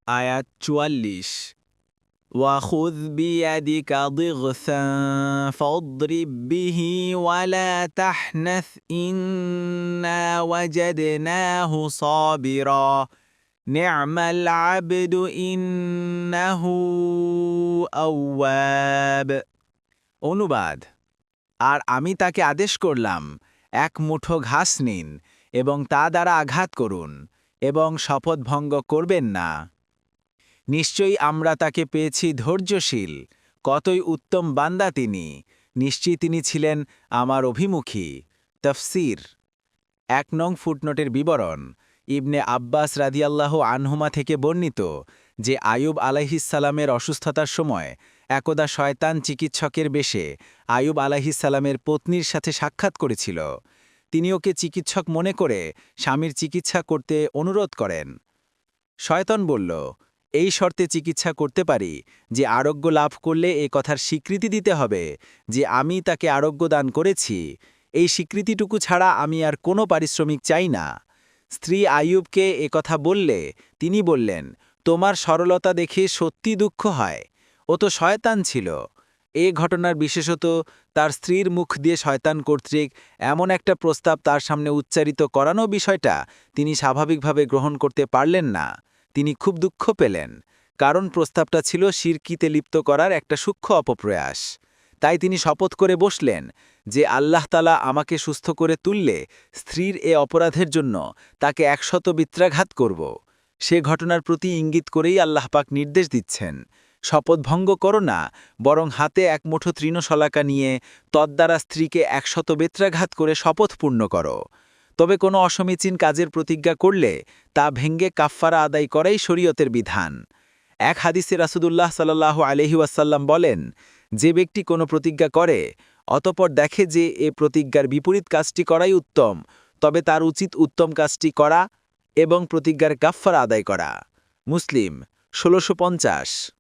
আয়াত ৪৪ وَخُذْ بِيَدِكَ ضِغْثًا فَاضْرِب بِّهِ وَلَا تَحْنَثْ إِنَّا وَجَدْنَاهُ صَابِرًا نِعْمَ الْعَبْدُ إِنَّهُ أَوَّابٌ। অনুবাদ, আর আমি তাকে আদেশ করলাম, এক মুঠো ঘাস নিন এবং তা দ্বারা আঘাত করুন এবং শপথভঙ্গ করবেন না। নিশ্চয়ই আমরা তাকে পেয়েছি ধৈর্যশীল, কতই উত্তম বান্দা তিনি, নিশ্চয়ই তিনি ছিলেন আমার অভিমুখী। তফসির ১ নং ফুটনোটের বিবরণ, ইবনে আব্বাস রাদিয়াল্লাহু আনহুমা থেকে বর্ণিত যে আয়ুব আলাইহিসসালামের অসুস্থতার সময় একদা শয়তান চিকিৎসকের বেশে আয়ুব আলাইহিসসালামের পত্নীর সাথে সাক্ষাৎ করেছিল। তিনি ওকে চিকিৎসক মনে করে স্বামীর চিকিৎসা করতে অনুরোধ করেন। শয়তান বলল, এই শর্তে চিকিৎসা করতে পারি যে আরোগ্য লাভ করলে এ কথার স্বীকৃতি দিতে হবে যে আমি তাকে আরোগ্য দান করেছি। এই স্বীকৃতিটুকু ছাড়া আমি আর কোনো পারিশ্রমিক চাই না। স্ত্রী আইয়ুবকে এ কথা বললে তিনি বললেন, তোমার সরলতা দেখে সত্যি দুঃখ হয়, ও তো শয়তান ছিল। এ ঘটনার বিশেষত তার স্ত্রীর মুখ দিয়ে শয়তান কর্তৃক এমন একটা প্রস্তাব তার সামনে উচ্চারিত করানো বিষয়টা তিনি স্বাভাবিকভাবে গ্রহণ করতে পারলেন না। তিনি খুব দুঃখ পেলেন, কারণ প্রস্তাবটা ছিল শিরকিতে লিপ্ত করার একটা সূক্ষ্ম অপপ্রয়াস। তাই তিনি শপথ করে বসলেন যে আল্লাহ তাআলা আমাকে সুস্থ করে তুললে স্ত্রীর এ অপরাধের জন্য তাকে ১০০ বিত্রাঘাত করব। সে ঘটনার প্রতি ইঙ্গিত করেই আল্লাহ পাক নির্দেশ দিচ্ছেন, শপথভঙ্গ করো না, বরং হাতে এক মুঠো তৃণশলাকা নিয়ে তদ্বারা স্ত্রীকে ১০০ বেত্রাঘাত করে শপথ পূর্ণ করো। তবে কোনো অসমীচীন কাজের প্রতিজ্ঞা করলে তা ভেঙ্গে কাফফারা আদায় করাই শরীয়তের বিধান। এক হাদিসে রাসূলুল্লাহ সাল্লাল্লাহু আলাইহি ওয়াসাল্লাম বলেন, যে ব্যক্তি কোনো প্রতিজ্ঞা করে অতঃপর দেখে যে এ প্রতিজ্ঞার বিপরীত কাজটি করাই উত্তম, তবে তার উচিত উত্তম কাজটি করা এবং প্রতিজ্ঞার কাফফারা আদায় করা। মুসলিম ১৬৫০।